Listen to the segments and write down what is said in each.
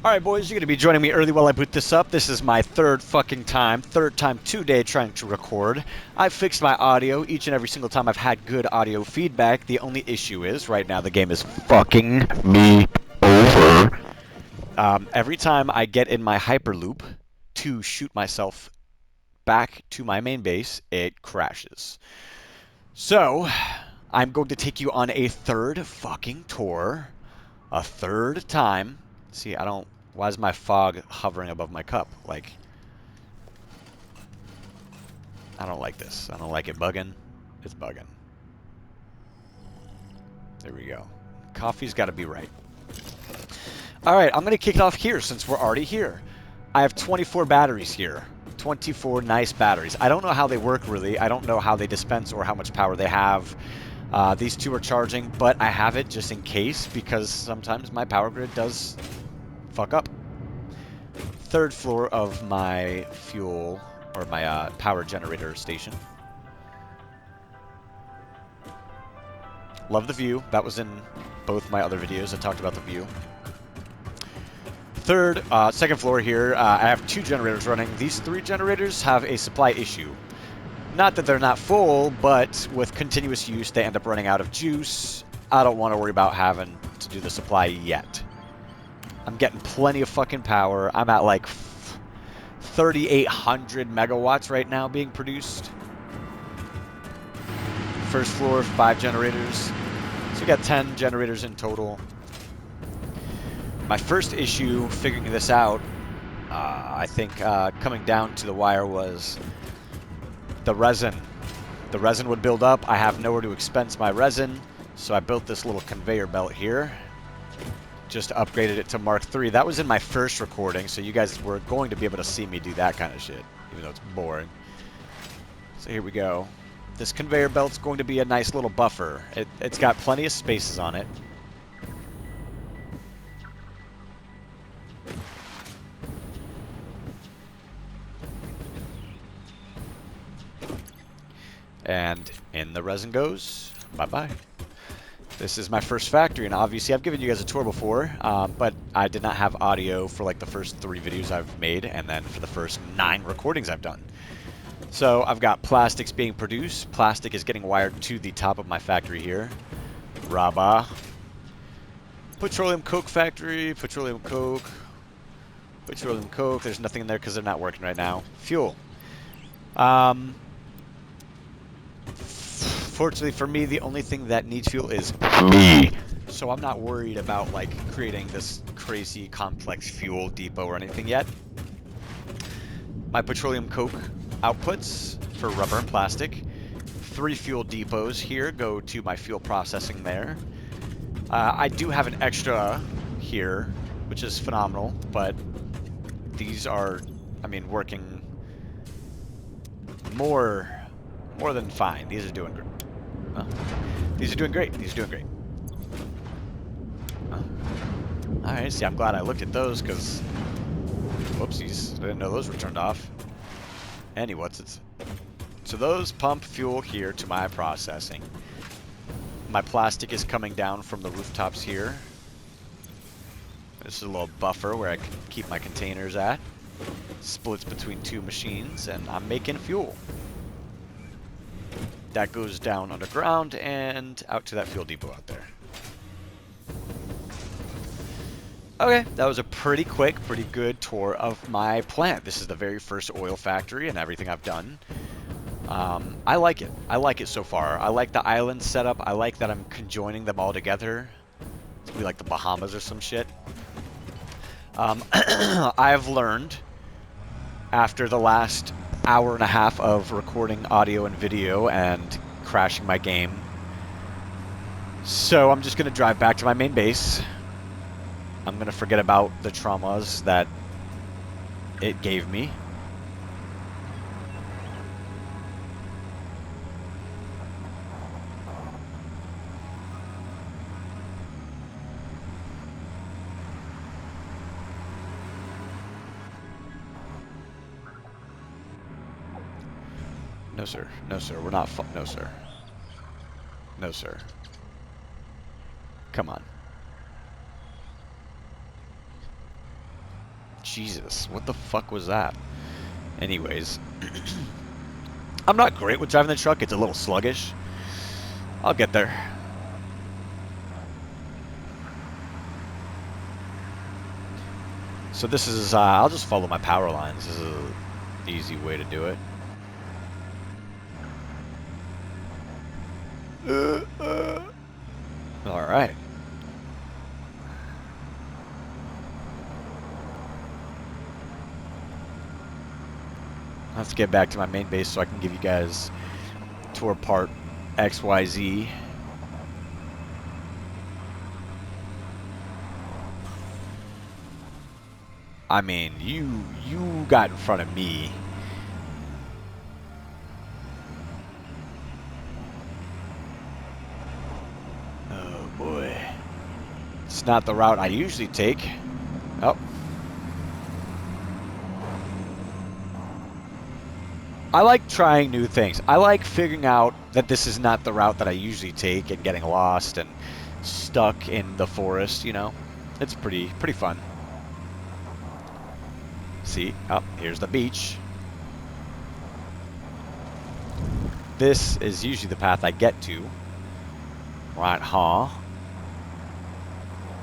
Alright boys, you're going to be joining me early while I boot this up. This is my third time today trying to record. I've fixed my audio each and every single time I've had good audio feedback. The only issue is, right now the game is fucking me over. Every time I get in my hyperloop to shoot myself back to my main base, it crashes. So, I'm going to take you on a third fucking tour. A third time. See, I don't... Why is my fog hovering above my cup? Like... I don't like this. I don't like it bugging. It's bugging. There we go. Coffee's got to be right. Alright, I'm going to kick it off here since we're already here. I have 24 batteries here. 24 nice batteries. I don't know how they work, really. I don't know how they dispense or how much power they have. These two are charging, but I have it just in case because sometimes my power grid does fuck up. Third floor of my fuel, or my power generator station. Love the view. That was in both my other videos. I talked about the view. Second floor here, I have two generators running. These three generators have a supply issue. Not that they're not full, but with continuous use, they end up running out of juice. I don't want to worry about having to do the supply yet. I'm getting plenty of fucking power. I'm at like 3,800 megawatts right now being produced. First floor, 5 generators. So we got 10 generators in total. My first issue figuring this out, I think coming down to the wire was the resin. The resin would build up. I have nowhere to expense my resin, so I built this little conveyor belt here. Just upgraded it to Mark III. That was in my first recording, so you guys were going to be able to see me do that kind of shit, even though it's boring. So here we go. This conveyor belt's going to be a nice little buffer. It's got plenty of spaces on it. And in the resin goes. Bye-bye. This is my first factory, and obviously I've given you guys a tour before, but I did not have audio for like the first 3 videos I've made, and then for the first 9 recordings I've done. So I've got plastics being produced. Plastic is getting wired to the top of my factory here. Rabba. Petroleum coke factory, petroleum coke. Petroleum coke, there's nothing in there because they're not working right now. Fuel. Fortunately for me, the only thing that needs fuel is me. So I'm not worried about like creating this crazy complex fuel depot or anything yet. My petroleum coke outputs for rubber and plastic. 3 fuel depots here go to my fuel processing there. I do have an extra here, which is phenomenal, but these are, I mean, working more than fine. These are doing great. These are doing great. These are doing great. Alright, see, I'm glad I looked at those, because... Whoopsies. I didn't know those were turned off. So those pump fuel here to my processing. My plastic is coming down from the rooftops here. This is a little buffer where I can keep my containers at. Splits between 2 machines, and I'm making fuel. That goes down underground and out to that fuel depot out there. Okay, that was a pretty quick, pretty good tour of my plant. This is the very first oil factory and everything I've done. I like it. I like it so far. I like the island setup. I like that I'm conjoining them all together. It's gonna be like the Bahamas or some shit. I've learned after the last hour and a half of recording audio and video and crashing my game. So I'm just going to drive back to my main base. I'm going to forget about the traumas that it gave me. No, sir. No, sir. We're not... No, sir. No, sir. Come on. Jesus, what the fuck was that? Anyways, I'm not great with driving the truck. It's a little sluggish. I'll get there. So this is, I'll just follow my power lines. This is an easy way to do it. All right. Let's get back to my main base so I can give you guys tour part XYZ. I mean, you got in front of me. Oh boy. It's not the route I usually take. Oh. I like trying new things. I like figuring out that this is not the route that I usually take and getting lost and stuck in the forest, you know. It's pretty fun. See, oh, here's the beach. This is usually the path I get to. Right, huh?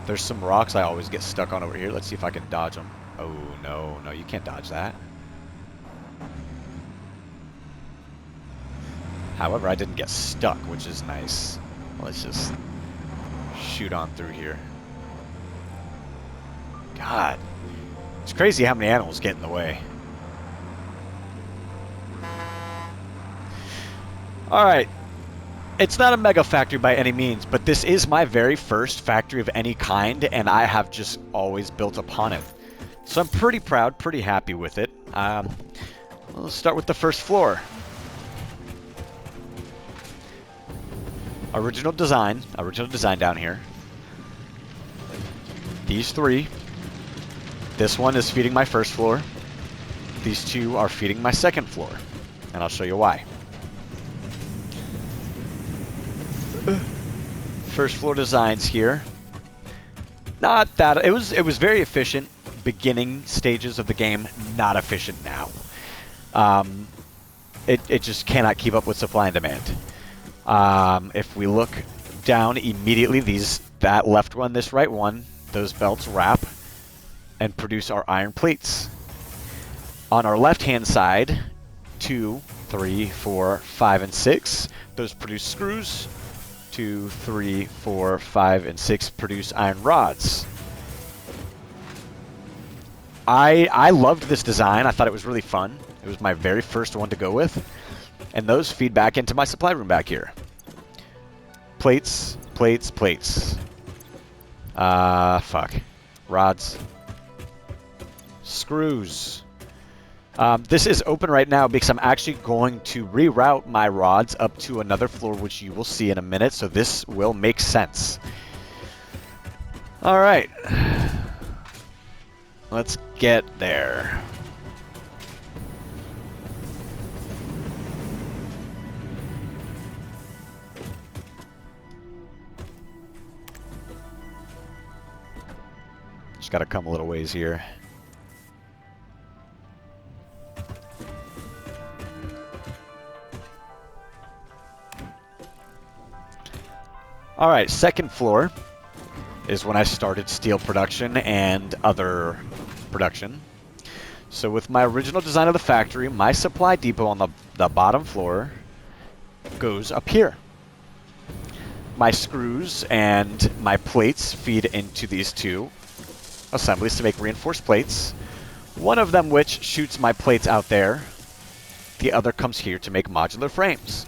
There's some rocks I always get stuck on over here. Let's see if I can dodge them. Oh, no, you can't dodge that. However, I didn't get stuck, which is nice. Let's just shoot on through here. God. It's crazy how many animals get in the way. Alright. It's not a mega factory by any means, but this is my very first factory of any kind, and I have just always built upon it. So I'm pretty proud, pretty happy with it. Let's start with the first floor. Original design down here. These three. This one is feeding my first floor. These two are feeding my second floor. And I'll show you why. First floor designs here. Not that, it was very efficient beginning stages of the game, not efficient now. It just cannot keep up with supply and demand. If we look down immediately, that left one, this right one, those belts wrap and produce our iron plates. On our left-hand side, 2, 3, 4, 5, and 6, those produce screws. 2, 3, 4, 5, and 6 produce iron rods. I loved this design. I thought it was really fun. It was my very first one to go with. And those feed back into my supply room back here. Plates, plates, plates. Fuck. Rods. Screws. This is open right now because I'm actually going to reroute my rods up to another floor, which you will see in a minute, so this will make sense. Alright. Let's get there. Just gotta come a little ways here. Alright, second floor is when I started steel production and other production. So with my original design of the factory, my supply depot on the bottom floor goes up here. My screws and my plates feed into these two assemblies to make reinforced plates. One of them which shoots my plates out there. The other comes here to make modular frames.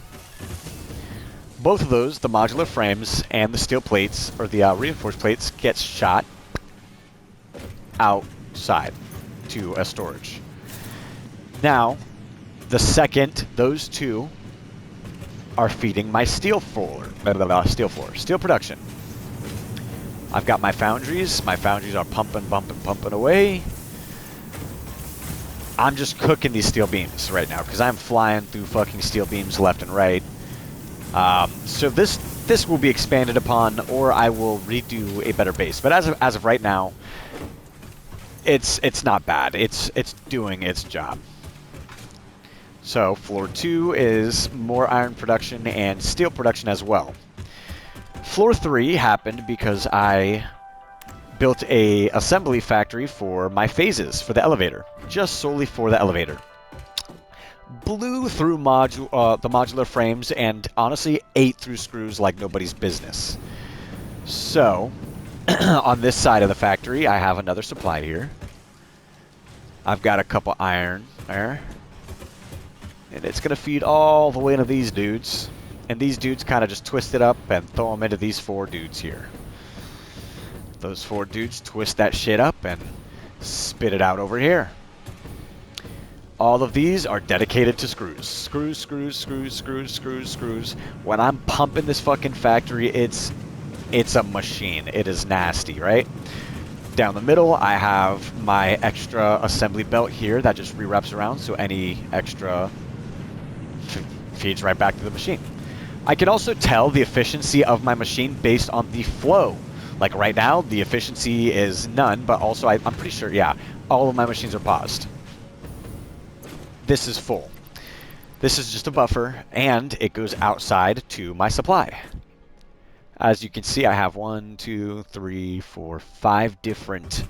Both of those, the modular frames and the steel plates, or the reinforced plates, get shot outside to a storage. Now, the second those two are feeding my steel production. I've got my foundries. My foundries are pumping away. I'm just cooking these steel beams right now because I'm flying through fucking steel beams left and right. So this will be expanded upon, or I will redo a better base. But as of right now, it's not bad. It's doing its job. So floor 2 is more iron production and steel production as well. Floor 3 happened because I built a assembly factory for my phases for the elevator, just solely for the elevator. Blew through the modular frames and honestly ate through screws like nobody's business. So on this side of the factory, I have another supply here. I've got a couple iron there. And it's going to feed all the way into these dudes. And these dudes kind of just twist it up and throw them into these 4 dudes here. Those 4 dudes twist that shit up and spit it out over here. All of these are dedicated to screws. Screws, screws, screws, screws, screws, screws. When I'm pumping this fucking factory, it's a machine. It is nasty, right? Down the middle, I have my extra assembly belt here that just re-wraps around, so any extra feeds right back to the machine. I can also tell the efficiency of my machine based on the flow. Like right now, the efficiency is none, but also I'm pretty sure, yeah, all of my machines are paused. This is full. This is just a buffer, and it goes outside to my supply. As you can see, I have 1, 2, 3, 4, 5 different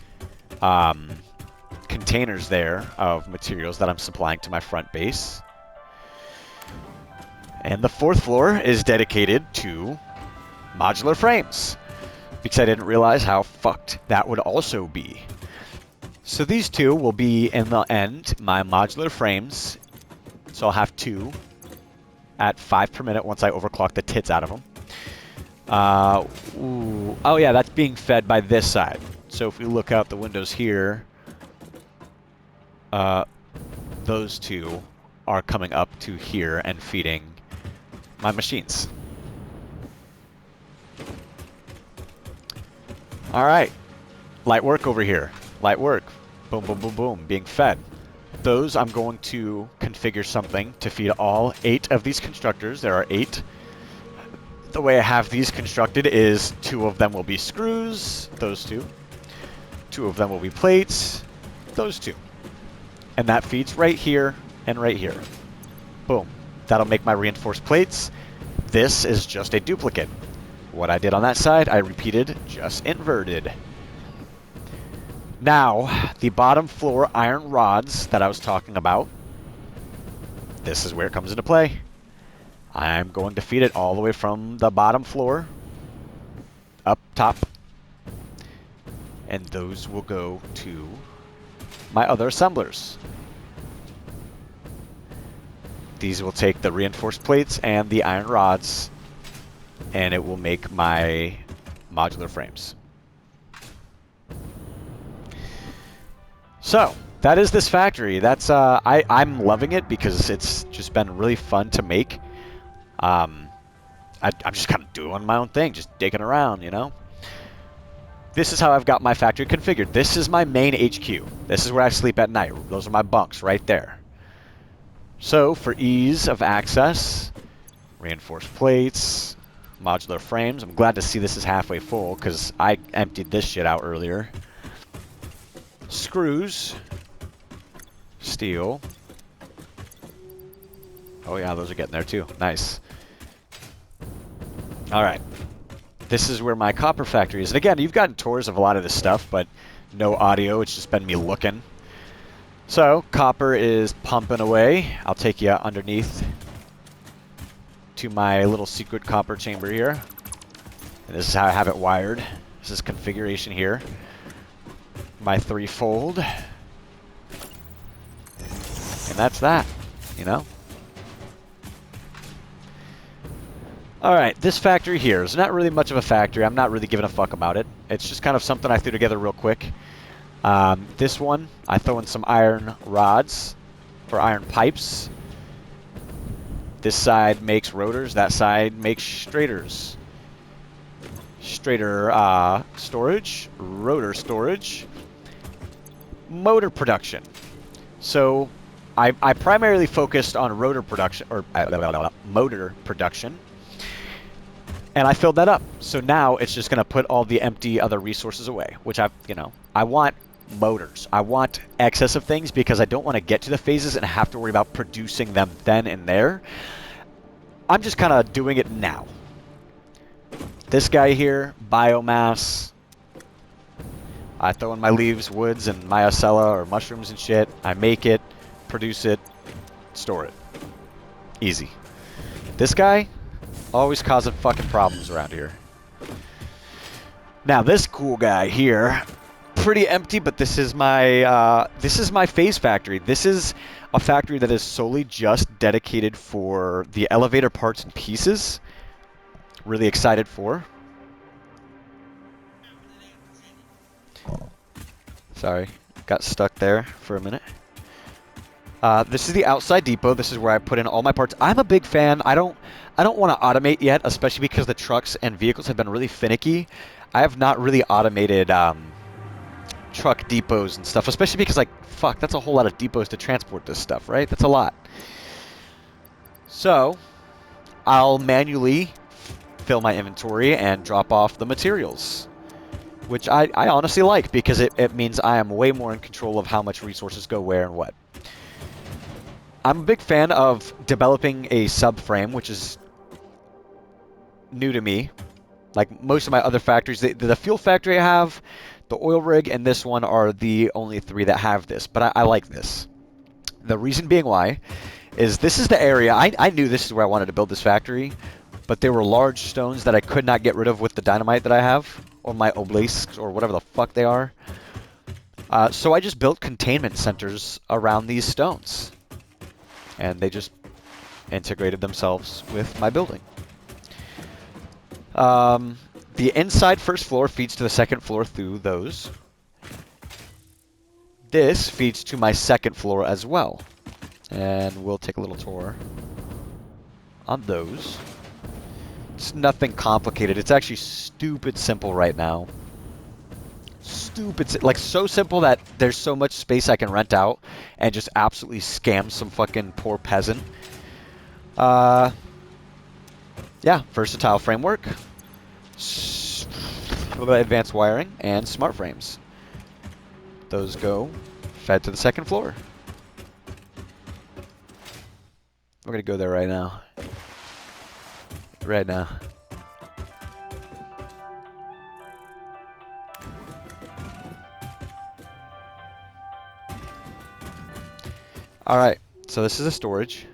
containers there of materials that I'm supplying to my front base. And the 4th floor is dedicated to modular frames, because I didn't realize how fucked that would also be. So these 2 will be, in the end, my modular frames. So I'll have 2 at 5 per minute once I overclock the tits out of them. Oh yeah, that's being fed by this side. So if we look out the windows here, those 2 are coming up to here and feeding my machines. All right, light work over here. Light work, boom, boom, boom, boom, being fed. Those I'm going to configure something to feed all 8 of these constructors. There are 8. The way I have these constructed is 2 of them will be screws, those 2. 2 of them will be plates, those 2. And that feeds right here and right here. Boom. That'll make my reinforced plates. This is just a duplicate. What I did on that side, I repeated, just inverted. Now, the bottom floor iron rods that I was talking about, this is where it comes into play. I'm going to feed it all the way from the bottom floor up top. And those will go to my other assemblers. These will take the reinforced plates and the iron rods, and it will make my modular frames. So that is this factory. That's I'm loving it because it's just been really fun to make. I'm just kind of doing my own thing, just digging around, you know. This is how I've got my factory configured. This is my main HQ. This is where I sleep at night. Those are my bunks right there. So for ease of access, reinforced plates, modular frames. I'm glad to see this is halfway full because I emptied this shit out earlier. Screws, steel. Oh yeah, those are getting there too. Nice. All right. This is where my copper factory is. And again, you've gotten tours of a lot of this stuff, but no audio. It's just been me looking. So copper is pumping away. I'll take you underneath to my little secret copper chamber here. And this is how I have it wired. This is configuration here. My 3-fold. And that's that, you know? Alright, this factory here is not really much of a factory. I'm not really giving a fuck about it. It's just kind of something I threw together real quick. This one, I throw in some iron rods for iron pipes. This side makes rotors, that side makes straighters. Straighter storage, rotor storage, motor production. So I primarily focused on rotor production, or motor production. And I filled that up. So now it's just going to put all the empty other resources away, which I want motors. I want excess of things because I don't want to get to the phases and have to worry about producing them then and there. I'm just kind of doing it now. This guy here, biomass. I throw in my leaves, woods, and mycella or mushrooms and shit. I make it, produce it, store it. Easy. This guy, always causing fucking problems around here. Now this cool guy here, pretty empty, but this is my phase factory. This is a factory that is solely just dedicated for the elevator parts and pieces. Really excited for. Sorry, got stuck there for a minute. This is the outside depot. This is where I put in all my parts. I'm a big fan. I don't want to automate yet, especially because the trucks and vehicles have been really finicky. I have not really automated truck depots and stuff, especially because, like, fuck, that's a whole lot of depots to transport this stuff, right? That's a lot. So, I'll manually fill my inventory and drop off the materials, which I honestly like because it means I am way more in control of how much resources go where and what. I'm a big fan of developing a subframe, which is new to me. Like most of my other factories, the fuel factory I have, the oil rig, and this one are the only three that have this, but I like this. The reason being why is this is the area, I knew this is where I wanted to build this factory, but there were large stones that I could not get rid of with the dynamite that I have, or my obelisks, or whatever the fuck they are. So I just built containment centers around these stones. And they just integrated themselves with my building. The inside first floor feeds to the second floor through those. This feeds to my second floor as well. And we'll take a little tour on those. It's nothing complicated. It's actually stupid simple right now. Stupid, like so simple that there's so much space I can rent out and just absolutely scam some fucking poor peasant. Yeah, versatile framework, advanced wiring, and smart frames. Those go fed to the second floor. We're gonna go there right now. Right now. Alright, so this is a storage.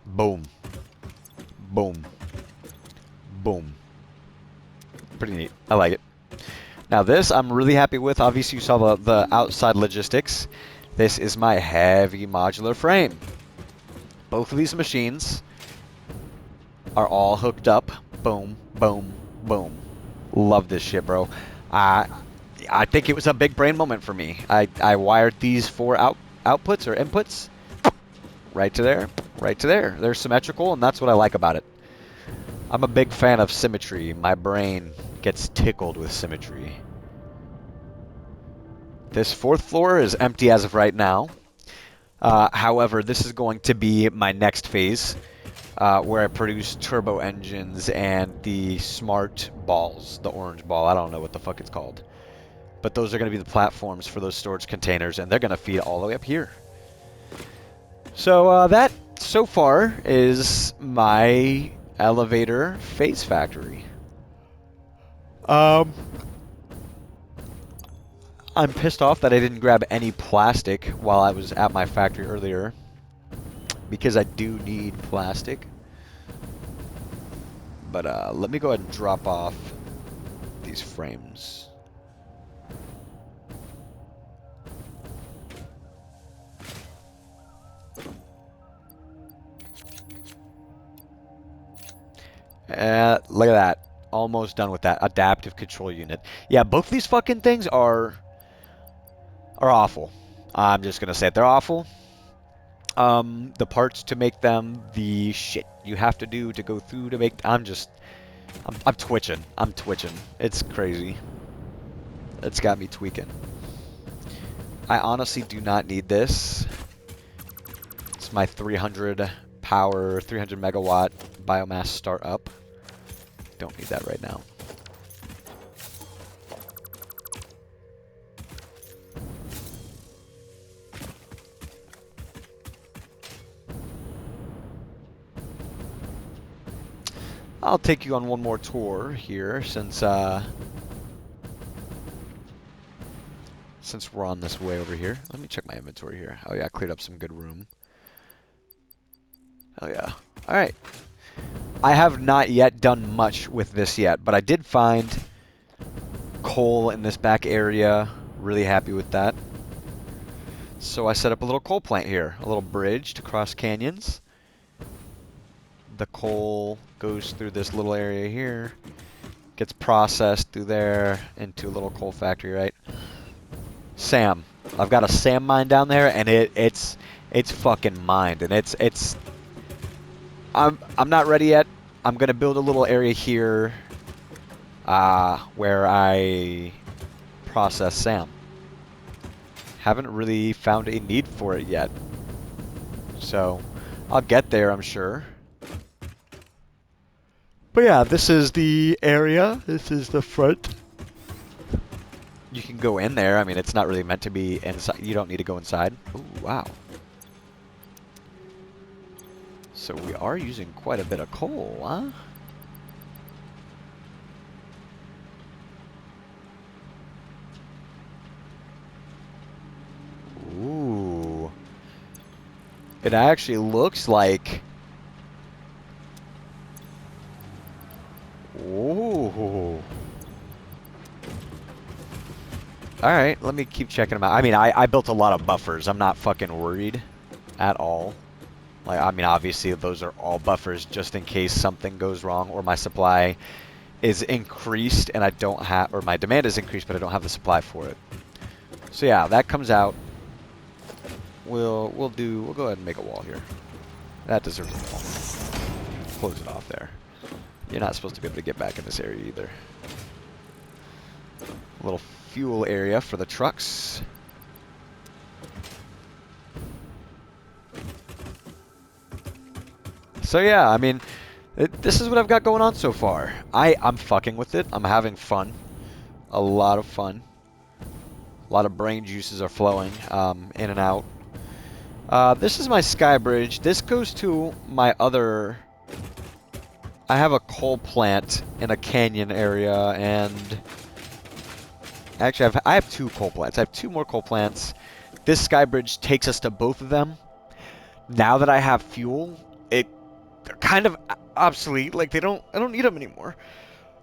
Boom. Boom. Boom. Pretty neat. I like it. Now this I'm really happy with. Obviously you saw the outside logistics. This is my heavy modular frame. Both of these machines are all hooked up. Boom, boom, boom. Love this shit, bro. I think it was a big brain moment for me. I wired these four outputs or inputs right to there, right to there. They're symmetrical, and that's what I like about it. I'm a big fan of symmetry. My brain gets tickled with symmetry. This fourth floor is empty as of right now. However, this is going to be my next phase, where I produce turbo engines and the smart balls, the orange ball. I don't know what the fuck it's called. But those are going to be the platforms for those storage containers, and they're going to feed all the way up here. So that, so far, is my elevator phase factory. I'm pissed off that I didn't grab any plastic while I was at my factory earlier, because I do need plastic. But let me go ahead and drop off these frames. Look at that. Almost done with that. Adaptive control unit. Yeah, both these fucking things are awful. I'm just gonna say it. They're awful. The parts to make them, the shit you have to do to go through to make... I'm twitching. I'm twitching. It's crazy. It's got me tweaking. I honestly do not need this. It's my 300 power, 300 megawatt biomass startup. Don't need that right now. I'll take you on one more tour here since we're on this way over here. Let me check my inventory here. Oh yeah, I cleared up some good room. Oh yeah. All right. I have not yet done much with this yet, but I did find coal in this back area. Really happy with that. So I set up a little coal plant here, a little bridge to cross canyons. The coal goes through this little area here, gets processed through there into a little coal factory, right? Sam. I've got a sand mine down there, and it's fucking mined, and it's I'm not ready yet. I'm gonna build a little area here where I process sand. Haven't really found a need for it yet, so I'll get there, I'm sure. But yeah, this is the area. This is the front. You can go in there. I mean, it's not really meant to be inside. You don't need to go inside. Ooh, wow. So we are using quite a bit of coal, huh? Ooh. It actually looks like... Ooh. Alright, let me keep checking them out. I mean, I built a lot of buffers. I'm not fucking worried at all. Like, I mean, obviously those are all buffers just in case something goes wrong or my supply is increased and I don't have, or my demand is increased but I don't have the supply for it. So yeah, that comes out. We'll go ahead and make a wall here. That deserves a wall. Close it off there. You're not supposed to be able to get back in this area either. A little fuel area for the trucks. So yeah, I mean, this is what I've got going on so far. I'm fucking with it. I'm having fun. A lot of fun. A lot of brain juices are flowing in and out. This is my sky bridge. This goes to my other... I have a coal plant in a canyon area, and... Actually, I have two coal plants. I have two more coal plants. This sky bridge takes us to both of them. Now that I have fuel, they're kind of obsolete. Like, I don't need them anymore.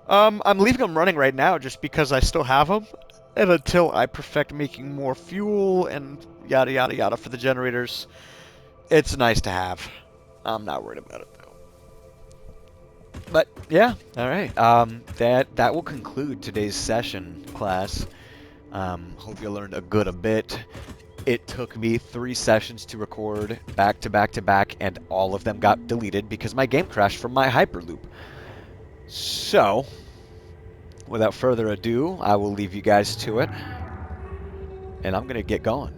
I'm leaving them running right now just because I still have them. And until I perfect making more fuel and yada yada yada for the generators, it's nice to have. I'm not worried about it though. But yeah, all right. That will conclude today's session, class. Hope you learned a bit. It took me 3 sessions to record back to back to back, and all of them got deleted because my game crashed from my Hyperloop. So, without further ado, I will leave you guys to it, and I'm gonna get going.